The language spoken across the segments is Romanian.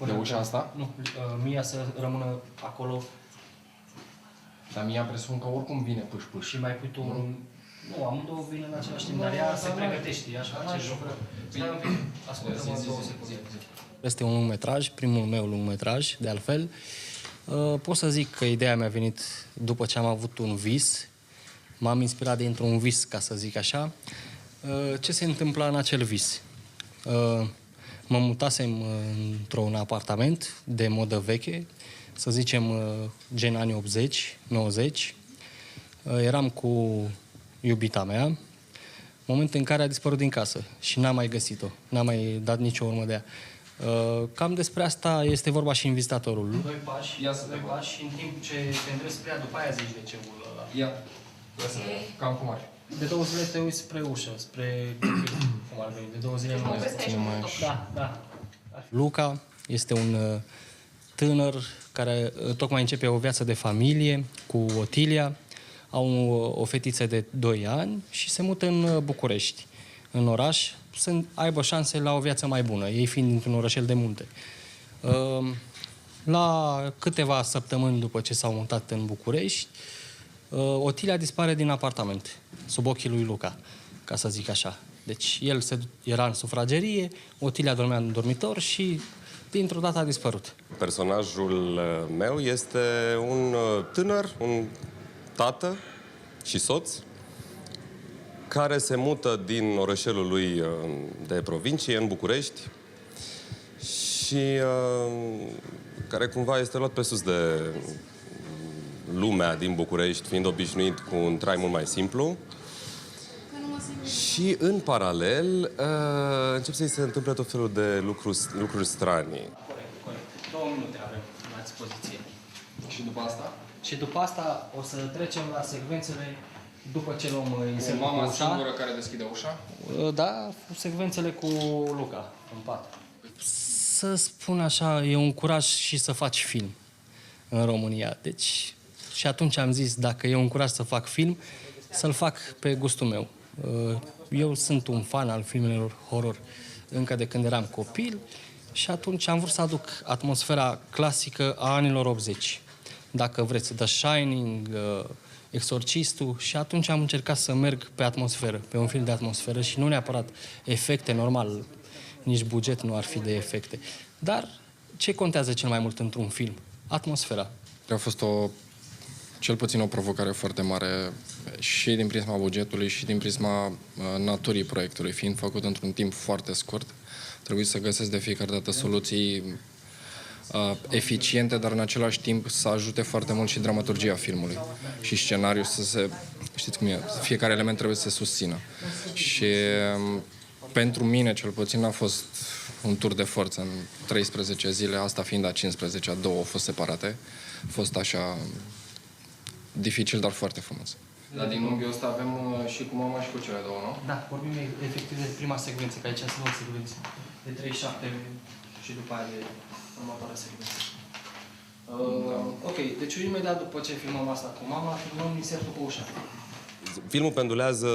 de ușa asta? Nu, Mia să rămână acolo. Dar Mia presupun că oricum vine pâș-pâș. Și mai pui tu un... Nu, amândouă vin în același timp, dar ea se pregătește, ea își face jocul. Stai un pic, ascultă-mă 2 secunde. Este un lungmetraj, primul meu lungmetraj, de altfel. Pot să zic că ideea mi-a venit după ce am avut un vis. M-am inspirat dintr-un vis, ca să zic așa. Ce se întâmpla în acel vis? Mă mutasem într-un apartament de modă veche, să zicem gen anii 80-90. Eram cu iubita mea, moment în care a dispărut din casă și n-am mai găsit-o, n-am mai dat nicio urmă de ea. Cam despre asta este vorba și în vizitatorul. Doi pași și în timp ce te îndrepți spre ea, după aia zici de ceul ăla. Ia, cam cum ar fi. De 2 zile te uiți spre ușă, spre cum ar veni, de 2 zile nu mai. Da. Luca este un tânăr care tocmai începe o viață de familie cu Otilia. Au o fetiță de 2 ani și se mută în București, în oraș, să aibă șanse la o viață mai bună, ei fiind dintr-un orășel de munte. La câteva săptămâni după ce s-au mutat în București, Otilia dispare din apartament, sub ochii lui Luca, ca să zic așa. Deci el era în sufragerie, Otilia dormea în dormitor și dintr-o dată a dispărut. Personajul meu este un tânăr, un tată și soț, care se mută din orășelul lui de provincie, în București, și care cumva este luat pe sus de lumea din București, fiind obișnuit cu un trai mult mai simplu. Și, în paralel, încep să-i se întâmple tot felul de lucruri stranii. Corect. 2 minute avem la dispoziție. Și după asta? Și după asta o să trecem la secvențele după ce luăm insertul cu Mama ușa. singură care deschide ușa? Da, secvențele cu Luca în pat. Să spun așa, e un curaj și să faci film în România. Deci, și atunci am zis, dacă e un curaj să fac film, să-l fac pe gustul meu. Eu sunt un fan al filmelor horror încă de când eram copil și atunci am vrut să aduc atmosfera clasică a anilor 80. Dacă vreți, The Shining, Exorcistul, și atunci am încercat să merg pe atmosferă, pe un film de atmosferă și nu neapărat efecte, normal, nici buget nu ar fi de efecte. Dar ce contează cel mai mult într-un film? Atmosfera. A fost cel puțin o provocare foarte mare și din prisma bugetului și din prisma naturii proiectului, fiind făcut într-un timp foarte scurt. Trebuie să găsesc de fiecare dată soluții eficiente, dar în același timp să ajute foarte mult și dramaturgia filmului și scenariul să se... Știți cum e? Fiecare element trebuie să se susțină. Și pentru mine, cel puțin, a fost un tur de forță în 13 zile, asta fiind a 15-a, 2 au fost separate. A fost așa dificil, dar foarte frumos. Dar din unghiul ăsta avem și cu mama și cu cele 2, nu? Da, vorbim efectiv de prima secvență, că aici sunt 2 secvențe. De 37 și după aia de următoarea secvență. Ok, deci imediat după ce filmăm asta cu mama, filmăm insertul cu ușa. Filmul pendulează,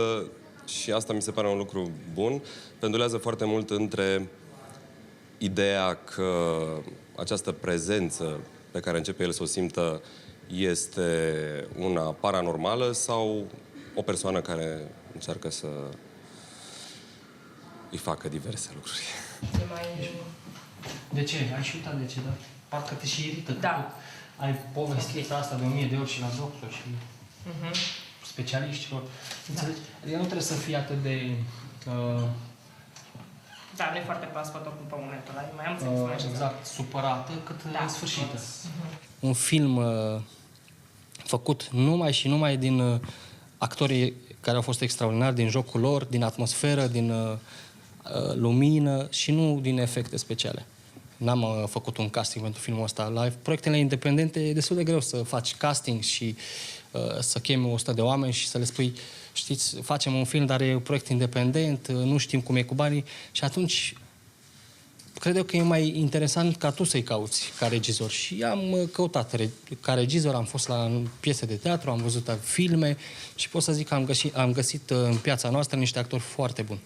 și asta mi se pare un lucru bun, pendulează foarte mult între ideea că această prezență pe care începe el să o simtă este una paranormală sau o persoană care încearcă să îi facă diverse lucruri. De ce? Ai și uitat de ce, da? Parcă te și irită. Da. Ai povestit asta de 1000 de ori și la doctor și specialiștilor. Înțelegi? Adică nu trebuie să fii atât de... Da, nu e foarte proaspător pe momentul ăla. Mai am înțeles exact, supărată, cât sfârșită. Un film făcut numai și numai din actorii care au fost extraordinari, din jocul lor, din atmosferă, din lumină și nu din efecte speciale. N-am făcut un casting pentru filmul ăsta. La proiectele independente e destul de greu să faci casting și să chemi 100 de oameni și să le spui, știți, facem un film, dar e un proiect independent, nu știm cum e cu banii, și atunci cred eu că e mai interesant ca tu să-i cauți ca regizor. Și am căutat ca regizor, am fost la piese de teatru, am văzut filme și pot să zic că am găsit în piața noastră niște actori foarte buni.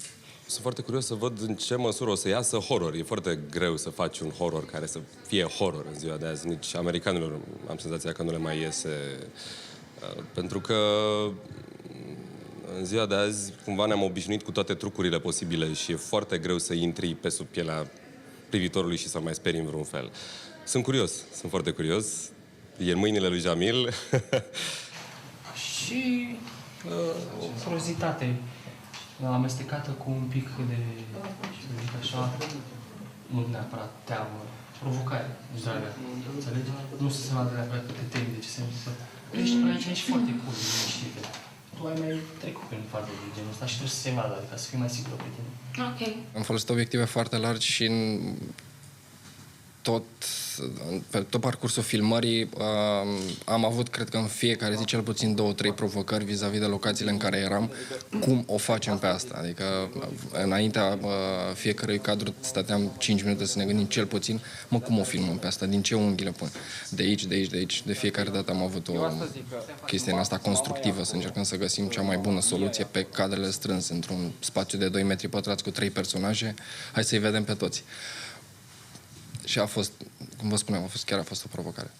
Sunt foarte curios să văd în ce măsură o să iasă horror. E foarte greu să faci un horror care să fie horror în ziua de azi. Nici americanilor am senzația că nu le mai iese. Pentru că în ziua de azi cumva ne-am obișnuit cu toate trucurile posibile și e foarte greu să intri pe sub pielea privitorului și să mai sperii în vreun fel. Sunt curios, sunt foarte curios. E în mâinile lui Jamil. Și o curiozitate amestecată cu un pic de, să zic așa, nu neapărat teamă, provocare, dragă, înțelegi? Nu se vadă neapărat că te temi de ce se întâmplă. Ești până aici, ești foarte cool, liniștită. Tu ai mai trecut prin fază de genul ăsta și trebuie să se vadă, adică să fii mai sigur pe tine. Ok. Am folosit obiective foarte largi și pe tot parcursul filmării am avut, cred că în fiecare zi, cel puțin 2-3 provocări vis-a-vis de locațiile în care eram, cum o facem pe asta. Adică înaintea fiecărui cadru stăteam 5 minute să ne gândim cel puțin, cum o filmăm pe asta, din ce unghi le pun. De aici, de aici, de aici. De fiecare dată am avut o chestie în asta constructivă, să încercăm să găsim cea mai bună soluție pe cadrele strânse, într-un spațiu de 2 metri pătrați cu 3 personaje. Hai să-i vedem pe toți. Și a fost, cum vă spuneam, chiar a fost o provocare.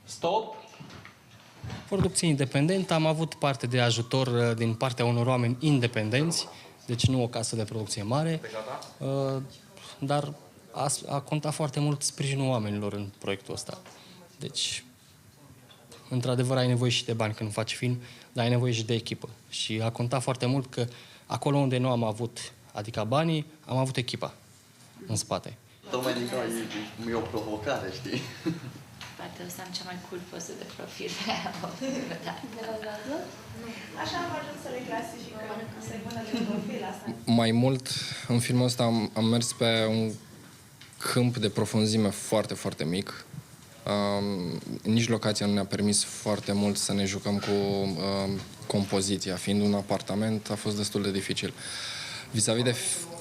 Stop! Producție independentă, am avut parte de ajutor din partea unor oameni independenți, deci nu o casă de producție mare, dar a contat foarte mult sprijinul oamenilor în proiectul ăsta. Deci, într-adevăr, ai nevoie și de bani când faci film, dar ai nevoie și de echipă. Și a contat foarte mult că acolo unde nu am avut, adică banii, am avut echipa în spate. Tocmai din cauza e o provocare, știi? Poate o să am cea mai cool poză de profil pe aia. Așa am ajuns să le clasificăm secundele de profil asta. Mai mult, în filmul ăsta am mers pe un câmp de profunzime foarte, foarte mic. Nici locația nu ne-a permis foarte mult să ne jucăm cu compoziția. Fiind un apartament, a fost destul de dificil. Vis-a-vis de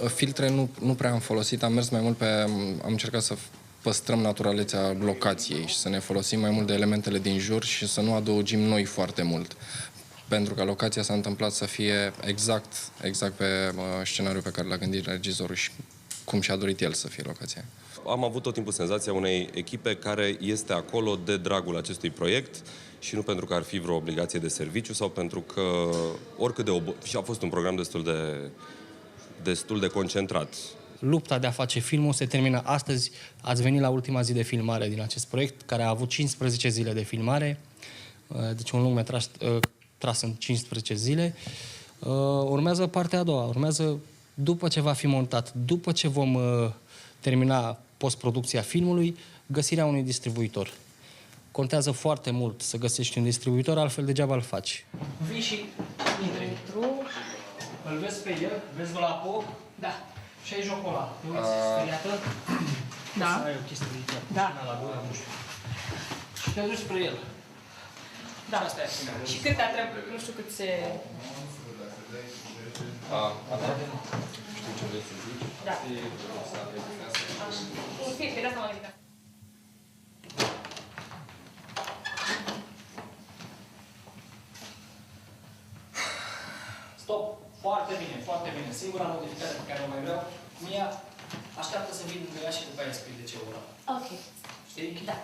filtre, nu prea am folosit. Am mers mai mult am încercat să păstrăm naturalețea locației și să ne folosim mai mult de elementele din jur și să nu adăugim noi foarte mult. Pentru că locația s-a întâmplat să fie exact pe scenariul pe care l-a gândit regizorul și cum și-a dorit el să fie locația. Am avut tot timpul senzația unei echipe care este acolo de dragul acestui proiect și nu pentru că ar fi vreo obligație de serviciu sau pentru că oricât de și a fost un program destul de concentrat. Lupta de a face filmul se termină astăzi. Ați venit la ultima zi de filmare din acest proiect, care a avut 15 zile de filmare, deci un lungmetraj tras în 15 zile. Urmează partea a doua, urmează după ce va fi montat, după ce vom termina postproducția filmului, găsirea unui distribuitor. Contează foarte mult să găsești un distribuitor, altfel degeaba îl faci. Vii și intri. Îl vezi pe el, vezi dulapul? Da. Și ai jocul ăla. Te uiți speriată? Da. Să ai o chestie de Da. la gură, nu știu. Și te duci spre el. Da. Și asta e acțiunea. Și cât a trebuit, nu știu cât se... Știu ce vrei să zici? Da. Un film, pe de asta m-am gândit. Stop! Foarte bine, foarte bine. Singura modificare pe care o mai vreau, Mia, așteaptă să vin lângă ea și după aia explic de ce ora. Ok. Știi? Da.